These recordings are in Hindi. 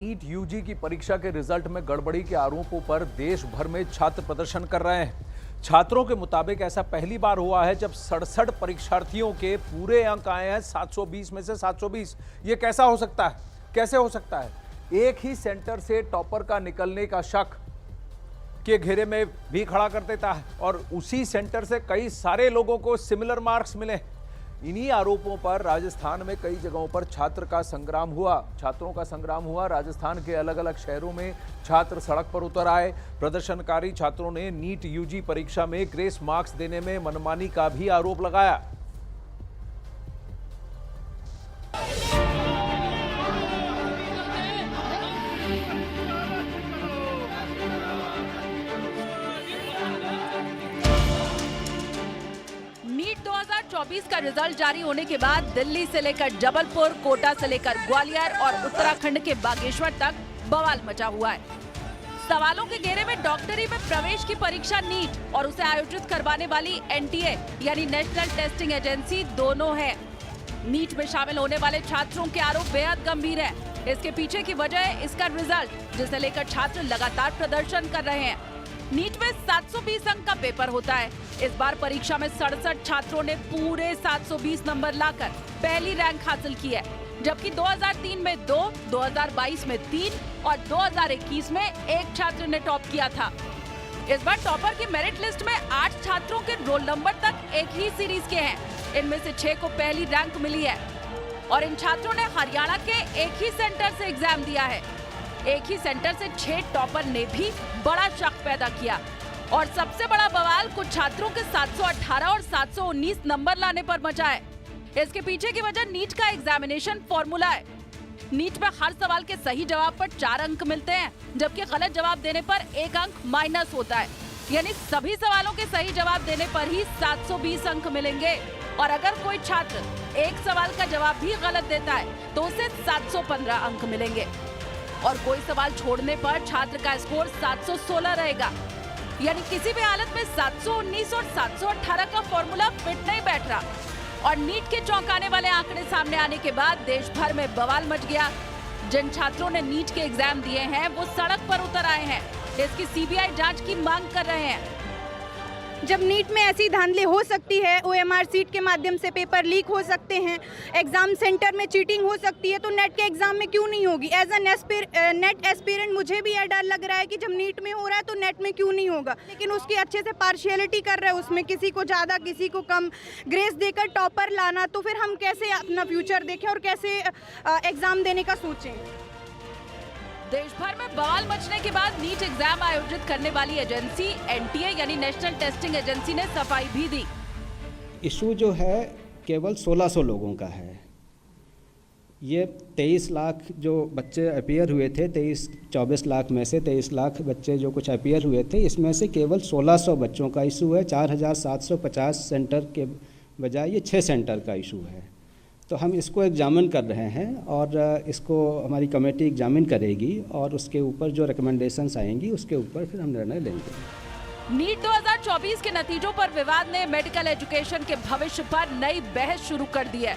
नीट यूजी की परीक्षा के रिजल्ट में गड़बड़ी के आरोपों पर देश भर में छात्र प्रदर्शन कर रहे हैं। छात्रों के मुताबिक ऐसा पहली बार हुआ है जब 67 परीक्षार्थियों के पूरे अंक आए हैं 720 में से 720। ये कैसा हो सकता है? कैसे हो सकता है? एक ही सेंटर से टॉपर का निकलने का शक के घेरे में भी खड़ा कर देता है और उसी सेंटर से कई सारे लोगों को सिमिलर मार्क्स मिले। इन्हीं आरोपों पर राजस्थान में कई जगहों पर छात्रों का संग्राम हुआ। राजस्थान के अलग अलग शहरों में छात्र सड़क पर उतर आए। प्रदर्शनकारी छात्रों ने नीट यूजी परीक्षा में ग्रेस मार्क्स देने में मनमानी का भी आरोप लगाया। नीट 2024 का रिजल्ट जारी होने के बाद दिल्ली से लेकर जबलपुर, कोटा से लेकर ग्वालियर और उत्तराखंड के बागेश्वर तक बवाल मचा हुआ है। सवालों के घेरे में डॉक्टरी में प्रवेश की परीक्षा नीट और उसे आयोजित करवाने वाली एनटीए यानी नेशनल टेस्टिंग एजेंसी दोनों है। नीट में शामिल होने वाले छात्रों के आरोप बेहद गंभीर है। इसके पीछे की वजह है इसका रिजल्ट, जिसे लेकर छात्र लगातार प्रदर्शन कर रहे हैं। नीट में 720 अंक का पेपर होता है। इस बार परीक्षा में 67 छात्रों ने पूरे 720 नंबर लाकर पहली रैंक हासिल की है, जबकि 2003 में 2, 2022 में 3 और 2021 में 1 छात्र ने टॉप किया था। इस बार टॉपर की मेरिट लिस्ट में 8 छात्रों के रोल नंबर तक एक ही सीरीज के हैं। इनमें से 6 को पहली रैंक मिली है और इन छात्रों ने हरियाणा के एक ही सेंटर से एग्जाम दिया है। एक ही सेंटर से 6 टॉपर ने भी बड़ा शक पैदा किया और सबसे बड़ा बवाल कुछ छात्रों के 718 और 719 नंबर लाने पर मचा है। इसके पीछे की वजह नीट का एग्जामिनेशन फॉर्मूला है। नीट में हर सवाल के सही जवाब पर 4 अंक मिलते हैं, जबकि गलत जवाब देने पर 1 अंक माइनस होता है। यानी सभी सवालों के सही जवाब देने पर ही 720 अंक मिलेंगे और अगर कोई छात्र एक सवाल का जवाब भी गलत देता है तो उसे 715 अंक मिलेंगे और कोई सवाल छोड़ने पर छात्र का स्कोर 716 रहेगा। यानी किसी भी हालत में 719 और 718 का फॉर्मूला फिट नहीं बैठ रहा। और नीट के चौंकाने वाले आंकड़े सामने आने के बाद देश भर में बवाल मच गया। जिन छात्रों ने नीट के एग्जाम दिए हैं वो सड़क पर उतर आए हैं। इसकी सीबीआई जांच की मांग कर रहे हैं। जब नीट में ऐसी धांधली हो सकती है, ओएमआर सीट के माध्यम से पेपर लीक हो सकते हैं, एग्जाम सेंटर में चीटिंग हो सकती है, तो नेट के एग्जाम में क्यों नहीं होगी? एज अ नेट एस्पिरेंट मुझे भी यह डर लग रहा है कि जब नीट में हो रहा है तो नेट में क्यों नहीं होगा। लेकिन उसकी अच्छे से पार्शियलिटी कर रहे हैं, उसमें किसी को ज़्यादा किसी को कम ग्रेस देकर टॉपर लाना, तो फिर हम कैसे अपना फ्यूचर देखें और कैसे एग्जाम देने का सोचें। देश भर में बवाल मचने के बाद नीट एग्जाम आयोजित करने वाली एजेंसी एनटीए यानी नेशनल टेस्टिंग एजेंसी ने सफाई भी दी। इशू जो है केवल 1600 लोगों का है। ये 23 लाख जो बच्चे अपीयर हुए थे, 24 लाख में से 23 लाख बच्चे जो कुछ अपीयर हुए थे, इसमें से केवल 1600 बच्चों का इशू है। 4750 सेंटर के बजाय ये 6 सेंटर का इशू है। तो हम इसको एग्जामिन कर रहे हैं और इसको हमारी कमेटी एग्जामिन करेगी और उसके ऊपर जो रिकमेंडेशंस आएंगी उसके ऊपर फिर हम निर्णय लेंगे। नीट 2024 के नतीजों पर विवाद ने मेडिकल एजुकेशन के भविष्य पर नई बहस शुरू कर दी है।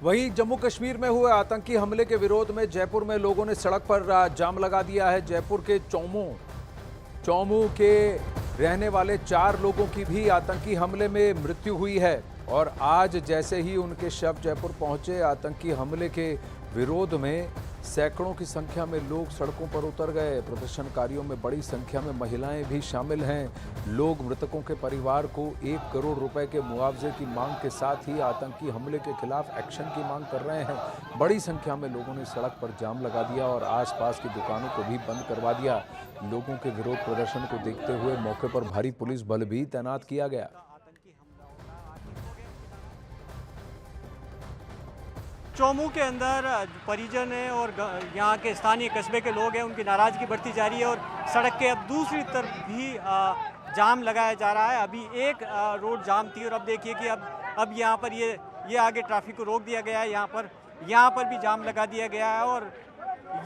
वहीं जम्मू कश्मीर में हुए आतंकी हमले के विरोध में जयपुर में लोगों ने सड़क पर जाम लगा दिया है। जयपुर के चौमू के रहने वाले 4 लोगों की भी आतंकी हमले में मृत्यु हुई है और आज जैसे ही उनके शव जयपुर पहुंचे, आतंकी हमले के विरोध में सैकड़ों की संख्या में लोग सड़कों पर उतर गए। प्रदर्शनकारियों में बड़ी संख्या में महिलाएं भी शामिल हैं। लोग मृतकों के परिवार को 1 करोड़ रुपए के मुआवजे की मांग के साथ ही आतंकी हमले के खिलाफ एक्शन की मांग कर रहे हैं। बड़ी संख्या में लोगों ने सड़क पर जाम लगा दिया और आसपास की दुकानों को भी बंद करवा दिया। लोगों के विरोध प्रदर्शन को देखते हुए मौके पर भारी पुलिस बल भी तैनात किया गया। चौमू के अंदर परिजन है और यहाँ के स्थानीय कस्बे के लोग हैं, उनकी नाराज़गी बढ़ती जा रही है और सड़क के अब दूसरी तरफ भी जाम लगाया जा रहा है। अभी एक रोड जाम थी और अब देखिए कि अब यहाँ पर ये आगे ट्रैफिक को रोक दिया गया है। यहाँ पर भी जाम लगा दिया गया है और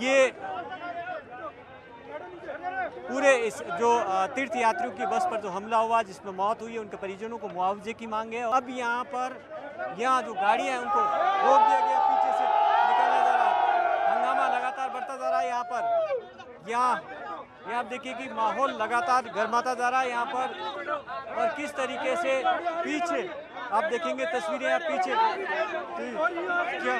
ये पूरे इस जो तीर्थ यात्रियों की बस पर जो हमला हुआ जिसमें मौत हुई है उनके परिजनों को मुआवजे की मांग है। अब यहाँ पर यहाँ जो गाड़ियाँ हैं उनको रोक दिया गया, पीछे से निकाला जा रहा है। हंगामा लगातार बढ़ता जा रहा है यहाँ पर। यहाँ आप देखिए कि माहौल लगातार गर्माता जा रहा है यहाँ पर, और किस तरीके से पीछे आप देखेंगे तस्वीरें आप पीछे क्या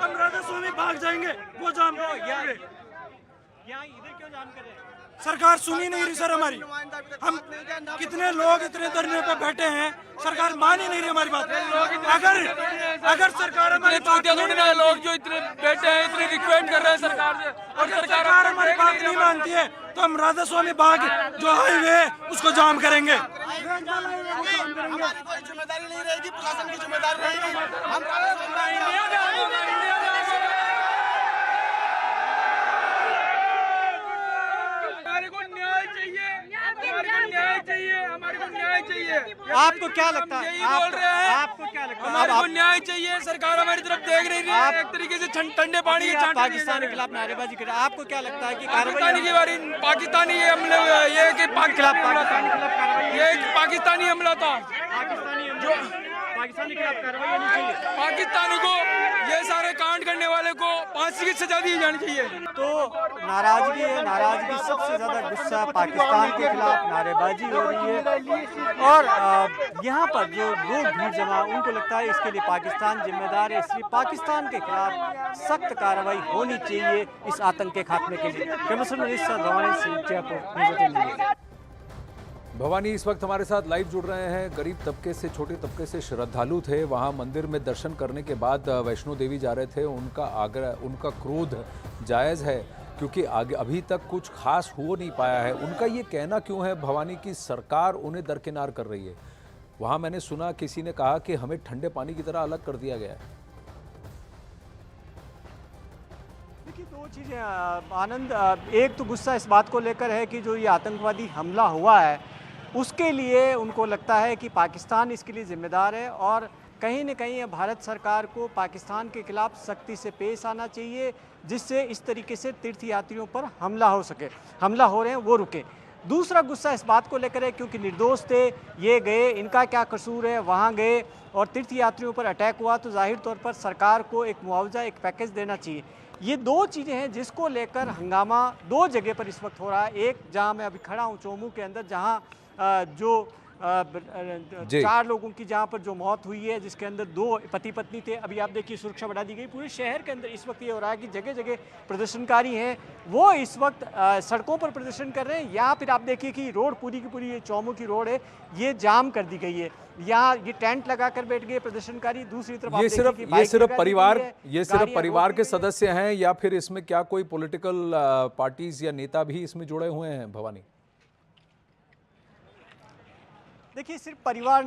हम राधा स्वामी भाग जाएंगे, वो जाम यहाँ इधर क्यों जाम कर रहे हैं? सरकार सुनी नहीं रही सर हमारी। हम कितने लोग इतने धरने पे बैठे हैं, सरकार मान ही नहीं रही हमारी बात। अगर सरकार हमारी लोग जो इतने बैठे हैं, इतने रिक्वेस्ट कर रहे हैं सरकार से, और सरकार हमारी बात नहीं मानती है, तो हम राधा स्वामी बाग जो हाईवे है उसको जाम करेंगे। हमारी कोई जिम्मेदारी नहीं रहेगी, प्रशासन की जिम्मेदारी रहेगी। हम आपको क्या लगता है? आपको क्या लगता है? हमारे को न्याय चाहिए, सरकार हमारी तरफ देख रही है एक तरीके से ठंडे पानी के छांटे पाकिस्तान के खिलाफ नारेबाजी कर रहे हैं। आपको क्या लगता है कि पाकिस्तानी की बारी पाकिस्तानी हमले, ये कि खिलाफ पाकिस्तान के खिलाफ कार्रवाई, ये एक पाकिस्तानी हमला था, पाकिस्तानी के खिलाफ कार्रवाई होनी चाहिए। पाकिस्तानी को, ये सारे कांड करने वाले को फांसी की सजा दी जानी चाहिए। तो नाराजगी है, नाराजगी सबसे ज्यादा गुस्सा पाकिस्तान के खिलाफ नारेबाजी हो रही है, और यहाँ पर जो लोग भीड़ जमा, उनको लगता है इसके लिए पाकिस्तान जिम्मेदार है, इसलिए पाकिस्तान के खिलाफ सख्त कार्रवाई होनी चाहिए इस आतंक के खात्मे के लिए। भवानी इस वक्त हमारे साथ लाइव जुड़ रहे हैं। गरीब तबके से, छोटे तबके से श्रद्धालु थे, वहां मंदिर में दर्शन करने के बाद वैष्णो देवी जा रहे थे। उनका आग्रह, उनका क्रोध जायज़ है, क्योंकि आगे अभी तक कुछ खास हो नहीं पाया है। उनका ये कहना क्यों है भवानी की सरकार उन्हें दरकिनार कर रही है? वहां मैंने सुना किसी ने कहा कि हमें ठंडे पानी की तरह अलग कर दिया गया है। देखिए, दो चीज़ें आनंद, एक तो गुस्सा इस बात को लेकर है कि जो ये आतंकवादी हमला हुआ है उसके लिए उनको लगता है कि पाकिस्तान इसके लिए जिम्मेदार है, और कहीं न कहीं भारत सरकार को पाकिस्तान के खिलाफ सख्ती से पेश आना चाहिए, जिससे इस तरीके से तीर्थयात्रियों पर हमला हो सके, हमला हो रहे हैं वो रुके। दूसरा गुस्सा इस बात को लेकर है क्योंकि निर्दोष थे, ये गए, इनका क्या कसूर है, वहाँ गए और तीर्थयात्रियों पर अटैक हुआ, तो जाहिर तौर पर सरकार को एक मुआवजा, एक पैकेज देना चाहिए। ये दो चीज़ें हैं जिसको लेकर हंगामा दो जगह पर इस वक्त हो रहा है। एक जहाँ मैं अभी खड़ा हूँ चोमू के अंदर, जहाँ जो 4 लोगों की जहाँ पर जो मौत हुई है, जिसके अंदर 2 पति पत्नी थे। अभी आप देखिए सुरक्षा बढ़ा दी गई। पूरे शहर के अंदर इस वक्त ये हो रहा है कि जगह जगह प्रदर्शनकारी हैं, वो इस वक्त सड़कों पर प्रदर्शन कर रहे हैं। यहाँ फिर आप देखिए कि रोड पूरी की पूरी, ये चौमू की रोड है, ये जाम कर दी गई है। यहाँ ये टेंट लगाकर बैठ गए प्रदर्शनकारी। दूसरी तरफ ये सिर्फ परिवार के सदस्य हैं, या फिर इसमें क्या कोई पॉलिटिकल पार्टीज या नेता भी इसमें जुड़े हुए हैं भवानी? देखिए, सिर्फ परिवार